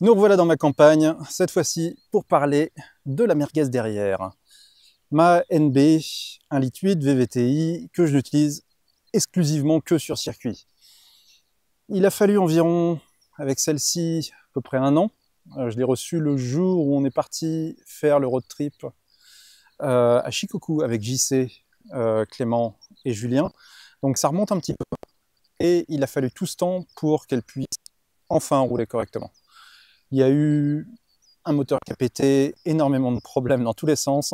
Nous revoilà dans ma campagne, cette fois-ci pour parler de la merguez derrière. Ma NB 1,8 litre VVTi que je n'utilise exclusivement que sur circuit. Il a fallu environ, avec celle-ci, à peu près 1 an. Je l'ai reçue le jour où on est parti faire le road trip à Shikoku avec JC, Clément et Julien. Donc ça remonte un petit peu. Et il a fallu tout ce temps pour qu'elle puisse enfin rouler correctement. Il y a eu un moteur qui a pété, énormément de problèmes dans tous les sens,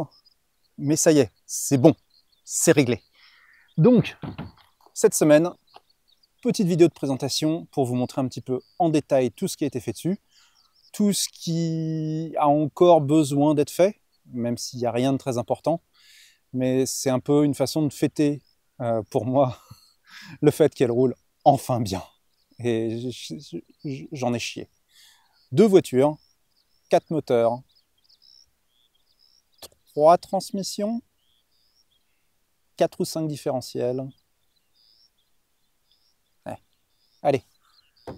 mais ça y est, c'est bon, c'est réglé. Donc, cette semaine, petite vidéo de présentation pour vous montrer un petit peu en détail tout ce qui a été fait dessus, tout ce qui a encore besoin d'être fait, même s'il n'y a rien de très important, mais c'est un peu une façon de fêter pour moi le fait qu'elle roule enfin bien. Et j'en ai chié. 2 voitures, 4 moteurs, 3 transmissions, 4 ou 5 différentiels. Ouais. Allez, on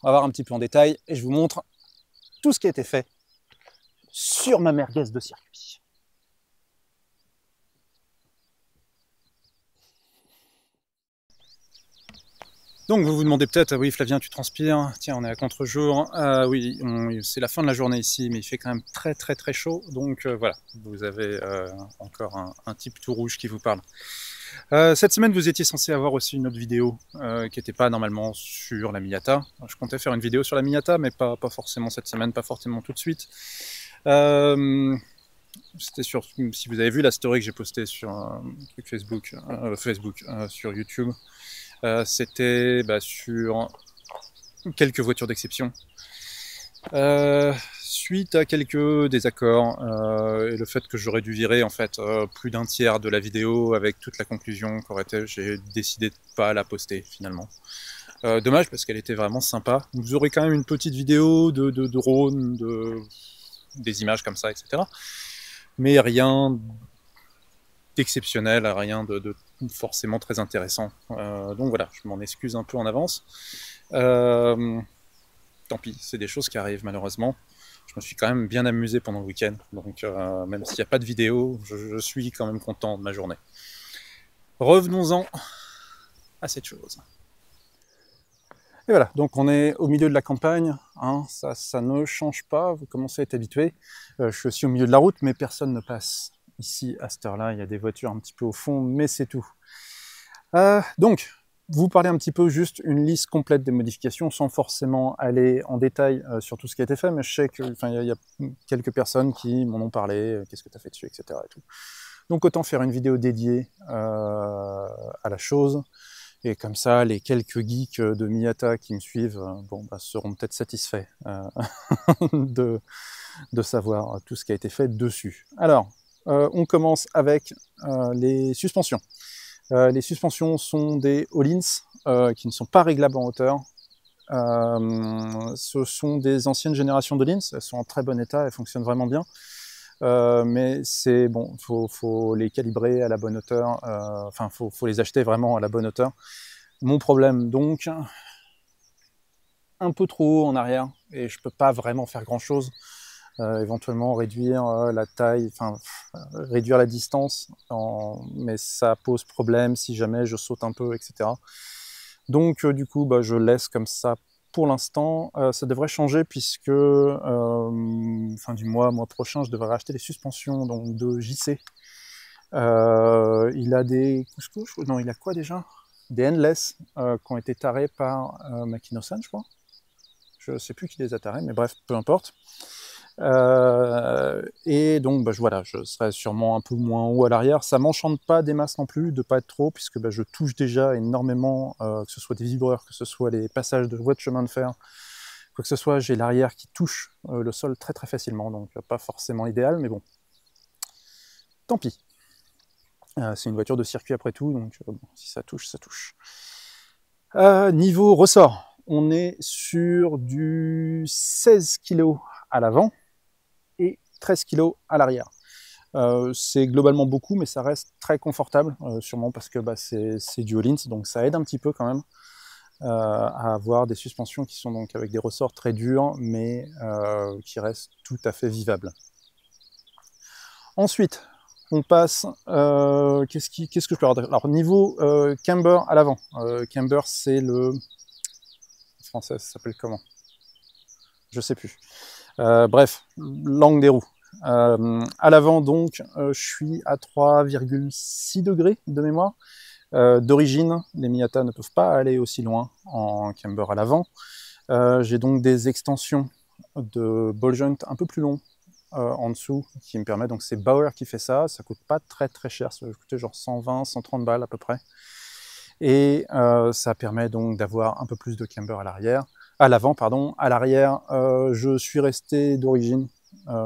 va voir un petit peu en détail et je vous montre tout ce qui a été fait sur ma merguez de circuit. Donc vous vous demandez peut-être, oui Flavien tu transpires, tiens on est à contre-jour, oui c'est la fin de la journée ici mais il fait quand même très chaud, donc voilà, vous avez encore un type tout rouge qui vous parle. Cette semaine vous étiez censé avoir aussi une autre vidéo qui n'était pas normalement sur la Miata. Je comptais faire une vidéo sur la Miata mais pas forcément cette semaine, pas forcément tout de suite. C'était sur, si vous avez vu la story que j'ai postée sur Facebook, sur YouTube. C'était sur quelques voitures d'exception. Suite à quelques désaccords et le fait que j'aurais dû virer en fait plus d'un tiers de la vidéo avec toute la conclusion qu'aurait été, j'ai décidé de pas la poster finalement. Dommage parce qu'elle était vraiment sympa. Vous aurez quand même une petite vidéo de drone, des images comme ça, etc. Mais rien d'exceptionnel, rien de forcément très intéressant. Donc voilà, je m'en excuse un peu en avance. Tant pis, c'est des choses qui arrivent malheureusement. Je me suis quand même bien amusé pendant le week-end, donc même s'il n'y a pas de vidéo, je suis quand même content de ma journée. Revenons-en à cette chose. Et voilà, donc on est au milieu de la campagne, hein, ça ne change pas, vous commencez à être habitué. Je suis aussi au milieu de la route, mais personne ne passe. Ici, à cette heure-là, il y a des voitures un petit peu au fond, mais c'est tout. Donc, vous parlez un petit peu juste une liste complète des modifications, sans forcément aller en détail sur tout ce qui a été fait, mais je sais qu'il y a quelques personnes qui m'en ont parlé, qu'est-ce que tu as fait dessus, etc. Et tout. Donc autant faire une vidéo dédiée à la chose, et comme ça, les quelques geeks de Miata qui me suivent seront peut-être satisfaits de savoir tout ce qui a été fait dessus. Alors, on commence avec les suspensions. Les suspensions sont des Öhlins qui ne sont pas réglables en hauteur. Ce sont des anciennes générations d'Öhlins, elles sont en très bon état, elles fonctionnent vraiment bien. Mais c'est bon, faut les calibrer à la bonne hauteur, faut les acheter vraiment à la bonne hauteur. Mon problème donc, un peu trop haut en arrière, et je peux pas vraiment faire grand chose. Éventuellement réduire la taille, réduire la distance, mais ça pose problème si jamais je saute un peu, etc. Donc du coup, je laisse comme ça pour l'instant. Ça devrait changer puisque fin du mois prochain, je devrais racheter les suspensions donc, de JC. Il a des couches, non, il a quoi déjà? Des Endless qui ont été tarés par Makino-san, je crois. Je sais plus qui les a tarés, mais bref, peu importe. Et donc voilà, je serai sûrement un peu moins haut à l'arrière. Ça m'enchante pas des masses non plus de pas être trop, puisque je touche déjà énormément, que ce soit des vibreurs, que ce soit les passages de voies de chemin de fer, quoi que ce soit, j'ai l'arrière qui touche le sol très facilement, donc pas forcément idéal, mais bon, tant pis. C'est une voiture de circuit après tout, donc si ça touche, ça touche. Niveau ressort, on est sur du 16 kg à l'avant et 13 kg à l'arrière. C'est globalement beaucoup, mais ça reste très confortable, sûrement parce que c'est du Öhlins, donc ça aide un petit peu quand même. à avoir des suspensions qui sont donc avec des ressorts très durs, mais qui restent tout à fait vivables. Ensuite, on passe, qu'est-ce que je peux avoir? Alors, niveau camber à l'avant. Camber, c'est le... En français, ça s'appelle comment? Je sais plus. Bref, l'angle des roues. À l'avant, donc, je suis à 3,6 degrés de mémoire. D'origine, les Miata ne peuvent pas aller aussi loin en camber à l'avant. J'ai donc des extensions de ball joint un peu plus longs en dessous qui me permet, donc c'est Bauer qui fait ça, ça coûte pas très très cher, ça va coûter genre 120, 130 balles à peu près. Et ça permet donc d'avoir un peu plus de camber à l'arrière, à l'avant pardon. À l'arrière, je suis resté d'origine,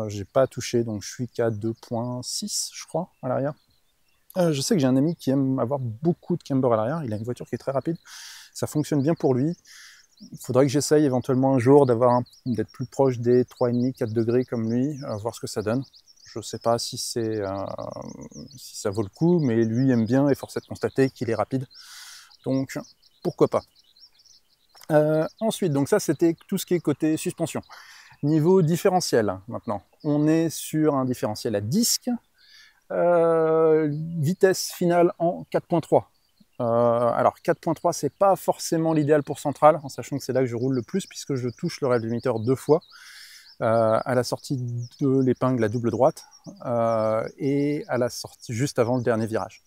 j'ai pas touché, donc je suis qu'à 2,6 je crois à l'arrière. Je sais que j'ai un ami qui aime avoir beaucoup de camber à l'arrière, il a une voiture qui est très rapide, ça fonctionne bien pour lui. Il faudrait que j'essaye éventuellement un jour d'être plus proche des 3,5-4 degrés comme lui, voir ce que ça donne. Je ne sais pas si ça vaut le coup, mais lui aime bien et force est de constater qu'il est rapide. Donc pourquoi pas. Ensuite, donc ça c'était tout ce qui est côté suspension. Niveau différentiel maintenant, on est sur un différentiel à disque, vitesse finale en 4.3. Alors 4.3 c'est pas forcément l'idéal pour central, en sachant que c'est là que je roule le plus puisque je touche le réel limiteur 2 fois à la sortie de l'épingle à double droite et à la sortie juste avant le dernier virage.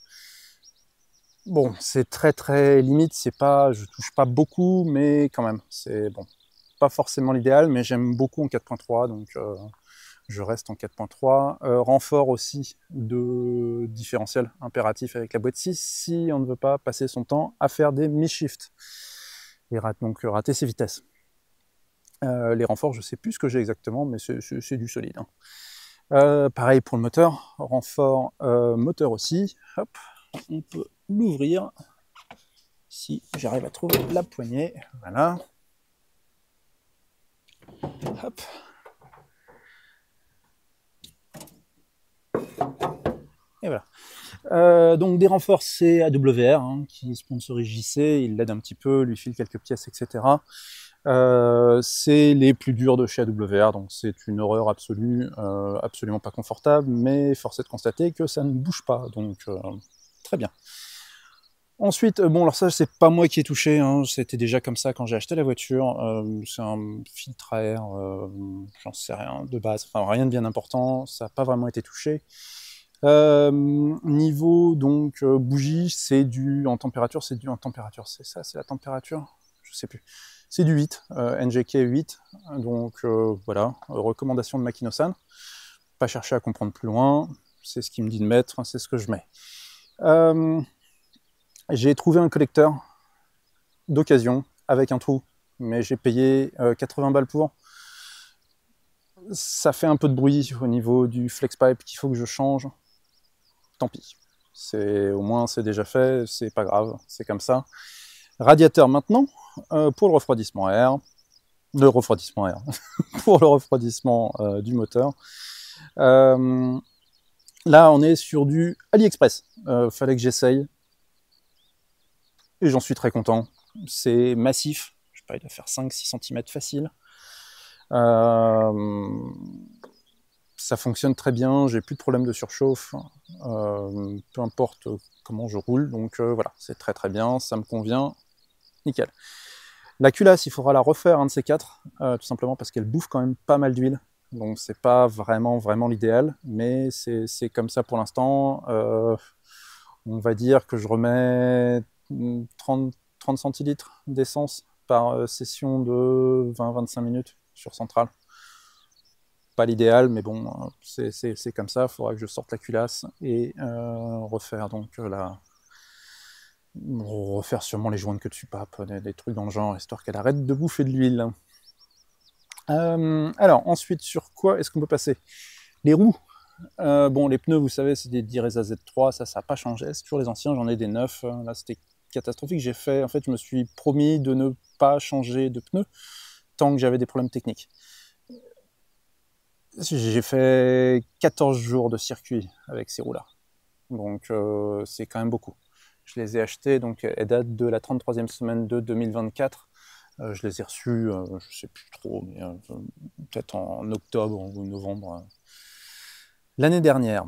Bon, c'est très très limite, je touche pas beaucoup, mais quand même, c'est bon, pas forcément l'idéal, mais j'aime beaucoup en 4.3, donc je reste en 4.3. Renfort aussi de différentiel impératif avec la boîte 6 si on ne veut pas passer son temps à faire des mi-shift et donc rater ses vitesses. Les renforts, je ne sais plus ce que j'ai exactement, mais c'est du solide. Hein. Pareil pour le moteur, renfort moteur aussi. Hop, on peut l'ouvrir si j'arrive à trouver la poignée. Voilà. Hop. Et voilà. Donc des renforts, c'est AWR hein, qui sponsorise JC, il l'aide un petit peu, lui file quelques pièces, etc. C'est les plus durs de chez AWR, donc c'est une horreur absolue, absolument pas confortable, mais force est de constater que ça ne bouge pas, donc très bien. Ensuite, bon, alors ça, c'est pas moi qui ai touché, hein, c'était déjà comme ça quand j'ai acheté la voiture, c'est un filtre à air, j'en sais rien, de base, enfin rien de bien important, ça n'a pas vraiment été touché. Niveau donc bougie, c'est du en température, c'est c'est ça, c'est la température, je sais plus. C'est du 8, NGK 8, donc voilà, recommandation de Makino-san. Pas chercher à comprendre plus loin, c'est ce qu'il me dit de mettre, c'est ce que je mets. J'ai trouvé un collecteur d'occasion avec un trou, mais j'ai payé 80 balles pour. Ça fait un peu de bruit au niveau du flex pipe qu'il faut que je change. Tant pis. Au moins c'est déjà fait, c'est pas grave, c'est comme ça. Radiateur maintenant, pour le refroidissement air, pour le refroidissement du moteur. Là on est sur du AliExpress, fallait que j'essaye, et j'en suis très content. C'est massif, je sais pas, il doit faire 5-6 cm facile. Ça fonctionne très bien, j'ai plus de problème de surchauffe, peu importe comment je roule, donc voilà, c'est très très bien, ça me convient, nickel. La culasse, il faudra la refaire un de ces quatre, tout simplement parce qu'elle bouffe quand même pas mal d'huile, donc c'est pas vraiment l'idéal, mais c'est comme ça pour l'instant. On va dire que je remets 30 centilitres d'essence par session de 20-25 minutes sur centrale. Pas l'idéal, mais bon, c'est comme ça. Il faudra que je sorte la culasse et refaire donc refaire sûrement les joints de queue de soupape, des trucs dans le genre, histoire qu'elle arrête de bouffer de l'huile. Alors, ensuite, sur quoi est-ce qu'on peut passer? Les roues. Bon, les pneus, vous savez, c'est des Direza Z3, ça n'a pas changé. C'est toujours les anciens, j'en ai des neufs. Là, c'était catastrophique. En fait, je me suis promis de ne pas changer de pneus tant que j'avais des problèmes techniques. J'ai fait 14 jours de circuit avec ces roues-là. Donc c'est quand même beaucoup. Je les ai achetés, donc elles datent de la 33e semaine de 2024. Je les ai reçus, je ne sais plus trop, mais peut-être en octobre ou novembre l'année dernière.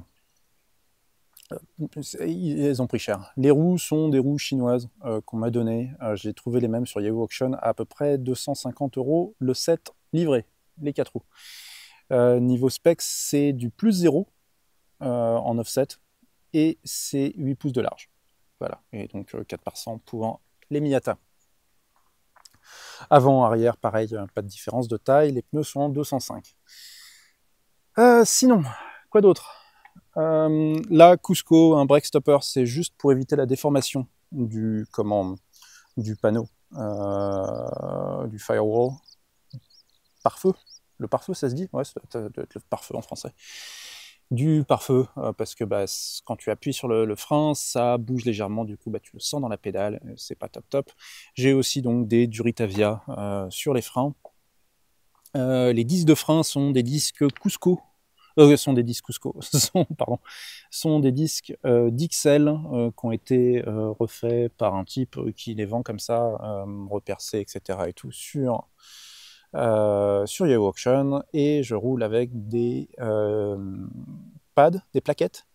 Elles ont pris cher. Les roues sont des roues chinoises qu'on m'a données. J'ai trouvé les mêmes sur Yahoo Auction à peu près 250 € le set livré, les 4 roues. Niveau specs, c'est du plus 0 en offset et c'est 8 pouces de large. Voilà, et donc 4 par 100 pour les Miyata. Avant, arrière, pareil, pas de différence de taille. Les pneus sont en 205. Sinon, quoi d'autre? Là, Cusco, un brake stopper, c'est juste pour éviter la déformation du panneau, du firewall. Pare-feu. Le pare-feu, ça se dit? Ouais, ça doit être le pare-feu en français. Du pare-feu, parce que quand tu appuies sur le frein, ça bouge légèrement, du coup tu le sens dans la pédale, c'est pas top. J'ai aussi donc des Duritavia sur les freins. Les disques de frein sont des disques Cusco, sont des disques d'XL qui ont été refaits par un type qui les vend comme ça, repercés, etc. et tout sur Yahoo Auction, et je roule avec des pads, des plaquettes.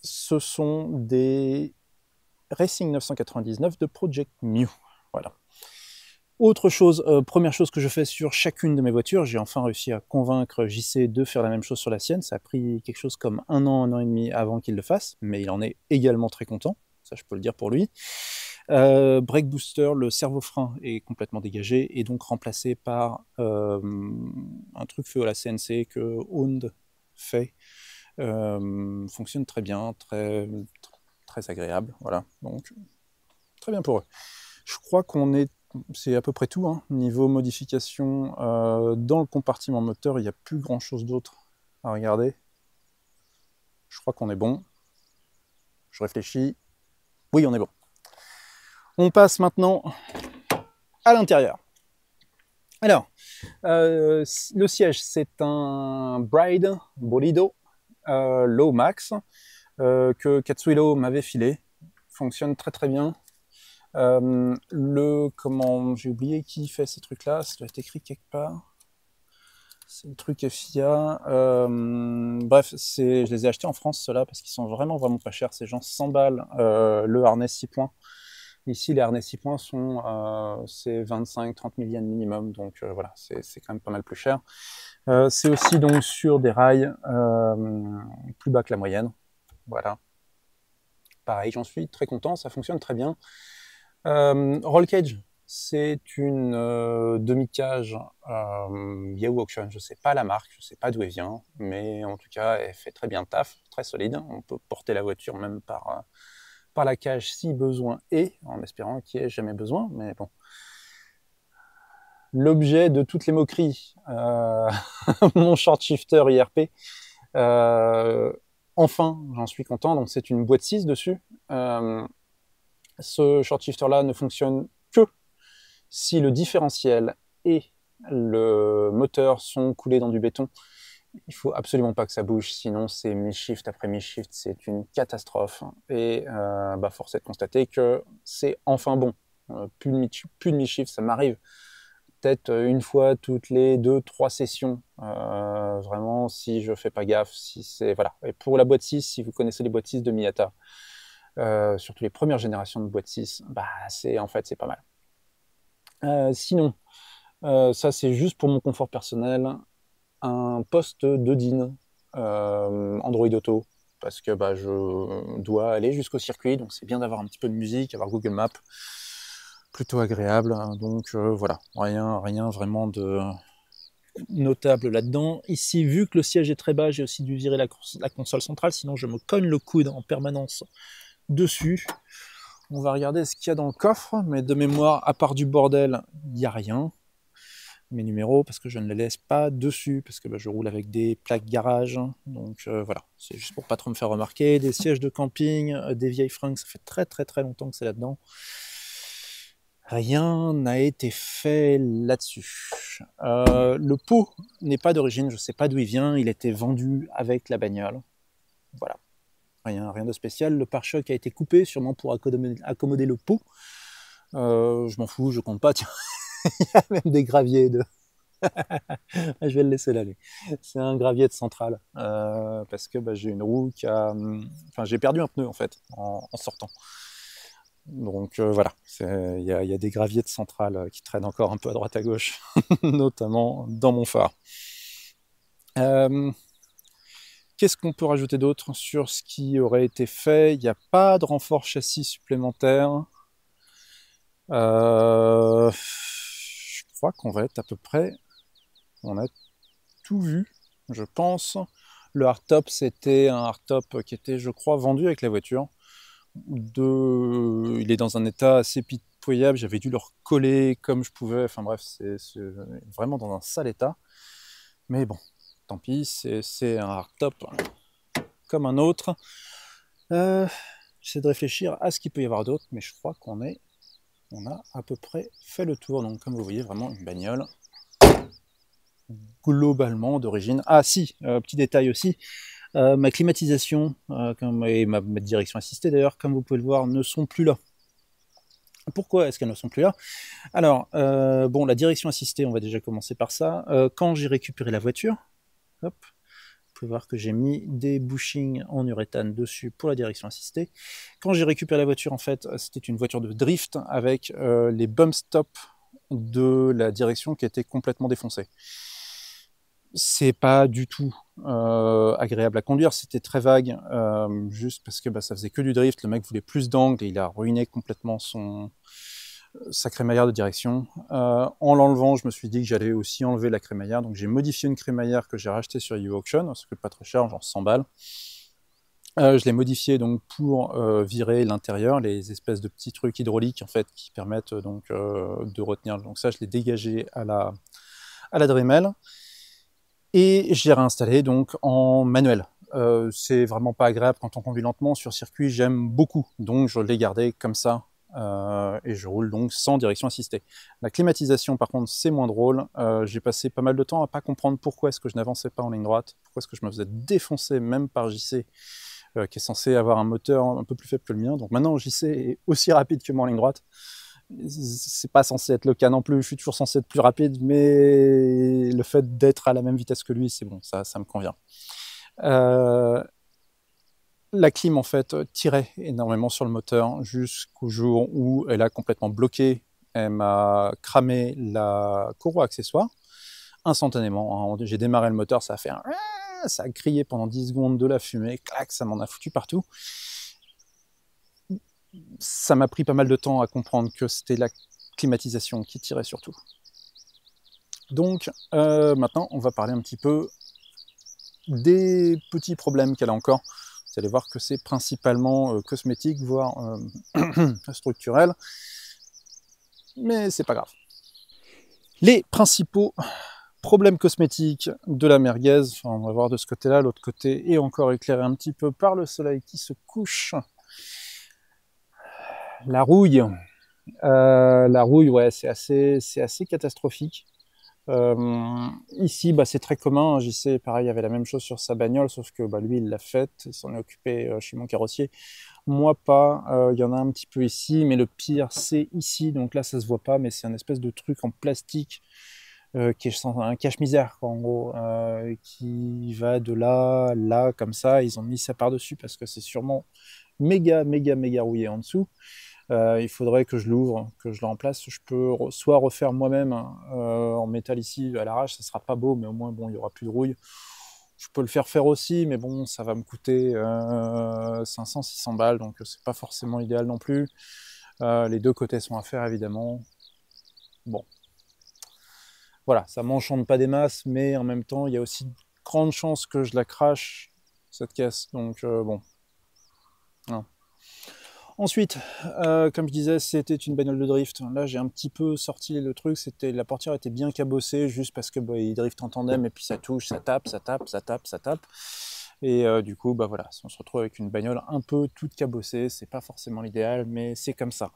Ce sont des Racing 999 de Project Mu. Voilà. Autre chose, première chose que je fais sur chacune de mes voitures, j'ai enfin réussi à convaincre JC de faire la même chose sur la sienne. Ça a pris quelque chose comme un an et demi avant qu'il le fasse, mais il en est également très content, ça je peux le dire pour lui. Brake booster, le servo-frein est complètement dégagé et donc remplacé par un truc fait à la CNC que Hound fait. Fonctionne très bien, très agréable, voilà, donc très bien pour eux. Je crois c'est à peu près tout, hein. Niveau modification, dans le compartiment moteur, il n'y a plus grand chose d'autre à regarder. Je crois qu'on est bon. Je réfléchis. Oui, on est bon. On passe maintenant à l'intérieur. Alors, le siège, c'est un Bride Bolido Low Max que Katsuhiro m'avait filé. Fonctionne très bien. J'ai oublié qui fait ces trucs-là, ça doit être écrit quelque part. C'est le truc FIA. Bref, je les ai achetés en France, ceux-là, parce qu'ils sont vraiment pas chers. C'est genre 100 balles le harnais 6 points. Ici, les harnais 6 points c'est 25-30 000 yens minimum, donc voilà, c'est quand même pas mal plus cher. C'est aussi donc sur des rails plus bas que la moyenne. Voilà. Pareil, j'en suis très content, ça fonctionne très bien. Roll cage, c'est une demi-cage Yahoo Auction. Je ne sais pas la marque, je ne sais pas d'où elle vient, mais en tout cas, elle fait très bien le taf, très solide. On peut porter la voiture même par la cage si besoin est, en espérant qu'il n'y ait jamais besoin, mais bon. L'objet de toutes les moqueries, mon short shifter IRP, enfin, j'en suis content, donc c'est une boîte 6 dessus. Ce short shifter là ne fonctionne que si le différentiel et le moteur sont coulés dans du béton. Il faut absolument pas que ça bouge, sinon c'est mi-shift après mi-shift, c'est une catastrophe. Et force est de constater que c'est enfin bon. Plus de mi-shift, ça m'arrive peut-être une fois toutes les 2-3 sessions. Vraiment, si je fais pas gaffe, voilà. Et pour la boîte 6, si vous connaissez les boîtes 6 de Miyata, surtout les premières générations de boîte 6, c'est pas mal. Sinon, ça c'est juste pour mon confort personnel, un poste de DIN Android Auto, parce que je dois aller jusqu'au circuit, donc c'est bien d'avoir un petit peu de musique, avoir Google Maps, plutôt agréable, hein, donc voilà, rien vraiment de notable là-dedans. Ici, vu que le siège est très bas, j'ai aussi dû virer la console centrale, sinon je me cogne le coude en permanence dessus. On va regarder ce qu'il y a dans le coffre, mais de mémoire, à part du bordel, il n'y a rien. Mes numéros, parce que je ne les laisse pas dessus, parce que je roule avec des plaques garage, donc voilà, c'est juste pour pas trop me faire remarquer. Des sièges de camping, des vieilles fringues, ça fait très longtemps que c'est là-dedans. Rien n'a été fait là-dessus. Le pot n'est pas d'origine, je ne sais pas d'où il vient, il était vendu avec la bagnole. Voilà. rien de spécial. Le pare-choc a été coupé, sûrement pour accommoder le pot. Je m'en fous, je compte pas, tiens, il y a même des graviers de... Je vais le laisser là, lui. C'est un gravier de centrale, parce que bah, j'ai une roue qui a... Enfin, j'ai perdu un pneu, en fait, en sortant. Donc voilà, il y a des graviers de centrale qui traînent encore un peu à droite à gauche, notamment dans mon phare. Qu'est-ce qu'on peut rajouter d'autre sur ce qui aurait été fait? Il n'y a pas de renfort châssis supplémentaire. Je crois qu'on va être à peu près... On a tout vu, je pense. Le hardtop, c'était un hardtop qui était, je crois, vendu avec la voiture. Il est dans un état assez pitoyable, j'avais dû le recoller comme je pouvais, enfin bref, c'est vraiment dans un sale état. Mais bon, tant pis, c'est un hardtop comme un autre. J'essaie de réfléchir à ce qu'il peut y avoir d'autre, mais je crois qu'on a à peu près fait le tour. Donc comme vous voyez, vraiment une bagnole globalement d'origine. Ah si, petit détail aussi, ma climatisation et ma direction assistée d'ailleurs, comme vous pouvez le voir, ne sont plus là. Pourquoi est-ce qu'elles ne sont plus là? Alors, bon, la direction assistée, on va déjà commencer par ça. Quand j'ai récupéré la voiture, hop, vous pouvez voir que j'ai mis des bushings en uréthane dessus pour la direction assistée. Quand j'ai récupéré la voiture, en fait, c'était une voiture de drift avec les bump stops de la direction qui étaient complètement défoncés. C'est pas du tout agréable à conduire, c'était très vague, juste parce que bah, ça faisait que du drift, le mec voulait plus d'angle et il a ruiné complètement sa crémaillère de direction. En l'enlevant, je me suis dit que j'allais aussi enlever la crémaillère, donc j'ai modifié une crémaillère que j'ai rachetée sur YouAuction, ça coûte pas très cher, genre 100 balles. Je l'ai modifiée donc pour virer l'intérieur, les espèces de petits trucs hydrauliques en fait qui permettent donc de retenir. Donc ça, je l'ai dégagé à la Dremel. Et je l'ai réinstallé donc en manuel. C'est vraiment pas agréable quand on conduit lentement sur circuit, j'aime beaucoup, donc je l'ai gardé comme ça et je roule donc sans direction assistée. La climatisation par contre c'est moins drôle, j'ai passé pas mal de temps à pas comprendre pourquoi est-ce que je n'avançais pas en ligne droite, pourquoi est-ce que je me faisais défoncer même par JC qui est censé avoir un moteur un peu plus faible que le mien, donc maintenant JC est aussi rapide que moi en ligne droite. C'est pas censé être le cas non plus, je suis toujours censé être plus rapide, mais le fait d'être à la même vitesse que lui, c'est bon, ça me convient. La clim, en fait, tirait énormément sur le moteur jusqu'au jour où elle a complètement bloqué. Elle m'a cramé la courroie accessoire instantanément. J'ai démarré le moteur, ça a fait un... Ça a crié pendant 10 secondes de la fumée, clac, ça m'en a foutu partout. Ça m'a pris pas mal de temps à comprendre que c'était la climatisation qui tirait surtout. Donc maintenant, on va parler un petit peu des petits problèmes qu'elle a encore. Vous allez voir que c'est principalement cosmétique, voire structurel, mais c'est pas grave. Les principaux problèmes cosmétiques de la merguez, enfin, on va voir de ce côté-là, l'autre côté est encore éclairé un petit peu par le soleil qui se couche. La rouille, ouais, c'est assez catastrophique. Ici, bah, c'est très commun. JC, pareil, il y avait la même chose sur sa bagnole, sauf que bah, lui, il l'a faite, il s'en est occupé chez mon carrossier. Moi, pas. Il y en a un petit peu ici, mais le pire, c'est ici. Donc là, ça se voit pas, mais c'est un espèce de truc en plastique qui est un cache-misère, en gros, qui va de là à là, comme ça. Ils ont mis ça par-dessus parce que c'est sûrement méga rouillé en dessous. Il faudrait que je l'ouvre, que je le remplace. Je peux soit refaire moi-même en métal ici à l'arrache, ça sera pas beau, mais au moins bon, il y aura plus de rouille. Je peux le faire aussi, mais bon, ça va me coûter 500-600 balles, donc c'est pas forcément idéal non plus. Les deux côtés sont à faire évidemment. Bon, voilà, ça m'enchante pas des masses, mais en même temps, il y a aussi de grandes chances que je la crache cette caisse, donc bon. Non. Ensuite, comme je disais, c'était une bagnole de drift. Là, j'ai un petit peu sorti le truc. La portière était bien cabossée, juste parce que bah, il drift en tandem et puis ça touche, ça tape. Et du coup, bah voilà, on se retrouve avec une bagnole un peu toute cabossée. C'est pas forcément l'idéal, mais c'est comme ça.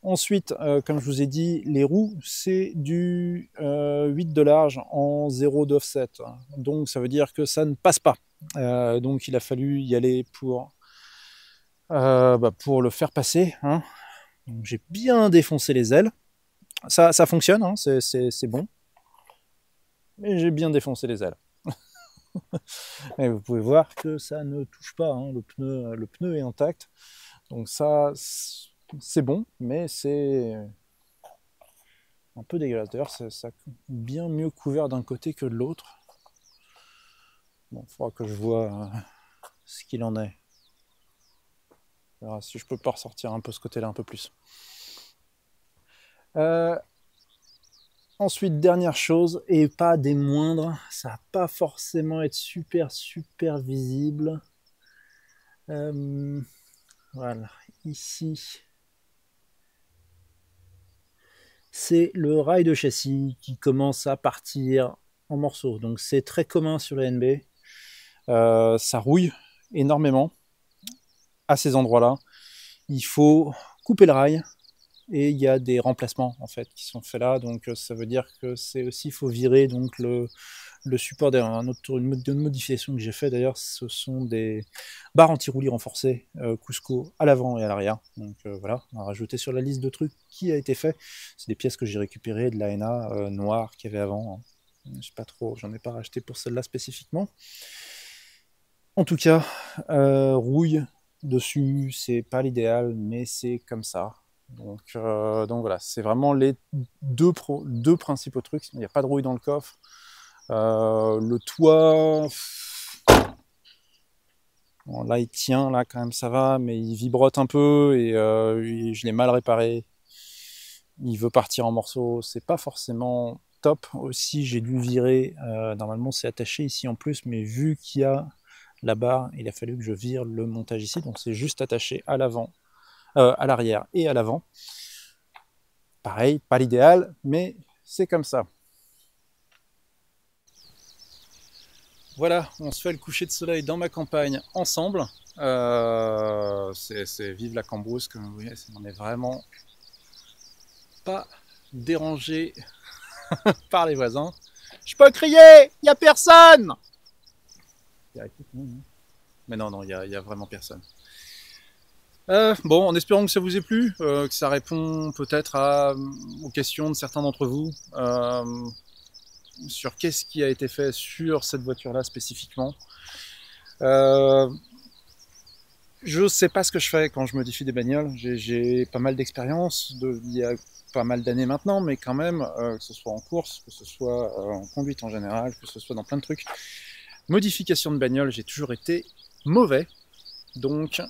Ensuite, comme je vous ai dit, les roues, c'est du 8 de large en 0 d'offset. Donc ça veut dire que ça ne passe pas. Donc il a fallu y aller pour pour le faire passer. Hein. J'ai bien défoncé les ailes. Ça fonctionne, hein, c'est bon. Mais j'ai bien défoncé les ailes. Et vous pouvez voir que ça ne touche pas, hein, le pneu est intact. Donc ça, c'est bon, mais c'est un peu dégueulasse. D'ailleurs, ça bien mieux couvert d'un côté que de l'autre. Bon, il faudra que je vois ce qu'il en est. Alors, si je peux pas ressortir un peu ce côté-là un peu plus. Ensuite, dernière chose, et pas des moindres, ça va pas forcément être super visible. Voilà, ici, c'est le rail de châssis qui commence à partir en morceaux. Donc c'est très commun sur la NB. Ça rouille énormément à ces endroits-là. Il faut couper le rail et il y a des remplacements en fait qui sont faits là. Donc ça veut dire que c'est aussi, il faut virer donc le support derrière. Une modification que j'ai fait d'ailleurs, ce sont des barres anti-roulis renforcées Cusco à l'avant et à l'arrière. Donc voilà, on a rajouté sur la liste de trucs qui a été fait. C'est des pièces que j'ai récupérées de l'ANA noire qu'il y avait avant. Hein. Je sais pas trop, j'en ai pas racheté pour celle-là spécifiquement. En tout cas, rouille dessus, c'est pas l'idéal, mais c'est comme ça. Donc voilà, c'est vraiment les deux principaux trucs. Il n'y a pas de rouille dans le coffre. Le toit, bon, là il tient, là quand même ça va, mais il vibrote un peu et je l'ai mal réparé. Il veut partir en morceaux, c'est pas forcément top. Aussi, j'ai dû virer, normalement c'est attaché ici en plus, mais vu qu'il y a la barre, il a fallu que je vire le montage ici, donc c'est juste attaché à l'avant, à l'arrière et à l'avant. Pareil, pas l'idéal, mais c'est comme ça. Voilà, on se fait le coucher de soleil dans ma campagne ensemble. C'est vive la Cambrousse, comme vous voyez, on n'est vraiment pas dérangé par les voisins. Je peux crier, il n'y a personne. Mais non, il y a vraiment personne. Bon, en espérant que ça vous ait plu, que ça répond peut-être aux questions de certains d'entre vous sur qu'est-ce qui a été fait sur cette voiture-là spécifiquement. Je sais pas ce que je fais quand je modifie des bagnoles. J'ai pas mal d'expérience, il y a pas mal d'années maintenant, mais quand même, que ce soit en course, que ce soit en conduite en général, que ce soit dans plein de trucs. Modification de bagnole, j'ai toujours été mauvais. Donc,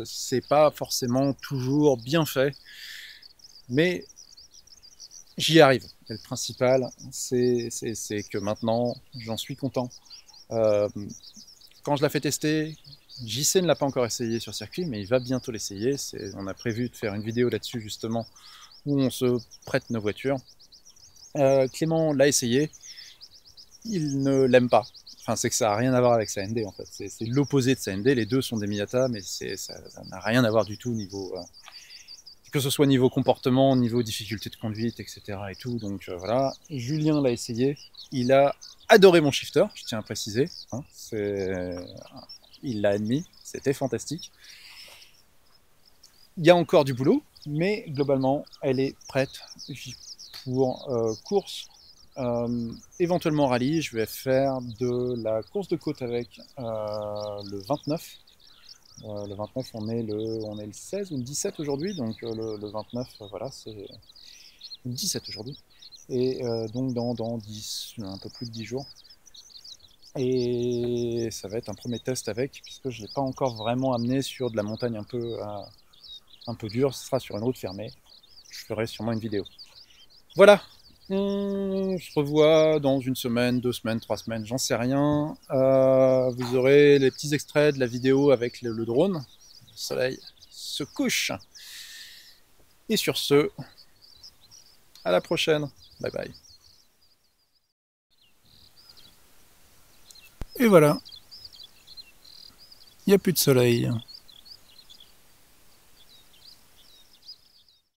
c'est pas forcément toujours bien fait, mais j'y arrive. Et le principal, c'est que maintenant, j'en suis content. Quand je la fais tester, JC ne l'a pas encore essayé sur circuit, mais il va bientôt l'essayer. On a prévu de faire une vidéo là-dessus, justement, où on se prête nos voitures. Clément l'a essayé, il ne l'aime pas. Enfin, c'est que ça n'a rien à voir avec sa ND en fait. C'est l'opposé de sa ND. Les deux sont des Miata, mais ça n'a rien à voir du tout niveau. Que ce soit niveau comportement, niveau difficulté de conduite, etc. et tout. Donc voilà. Julien l'a essayé. Il a adoré mon shifter, je tiens à préciser. Hein, il l'a admis. C'était fantastique. Il y a encore du boulot, mais globalement, elle est prête pour course. Éventuellement rallye, je vais faire de la course de côte avec le 29. Le 29, on est le 16 ou le 17 aujourd'hui, donc le 29, voilà, c'est le 17 aujourd'hui. Et donc dans 10, un peu plus de 10 jours. Et ça va être un premier test avec, puisque je ne l'ai pas encore vraiment amené sur de la montagne un peu dure, ce sera sur une route fermée. Je ferai sûrement une vidéo. Voilà, on se revoit dans une semaine, 2 semaines, 3 semaines, j'en sais rien. Vous aurez les petits extraits de la vidéo avec le drone. Le soleil se couche. Et sur ce, à la prochaine. Bye bye. Et voilà. Il n'y a plus de soleil.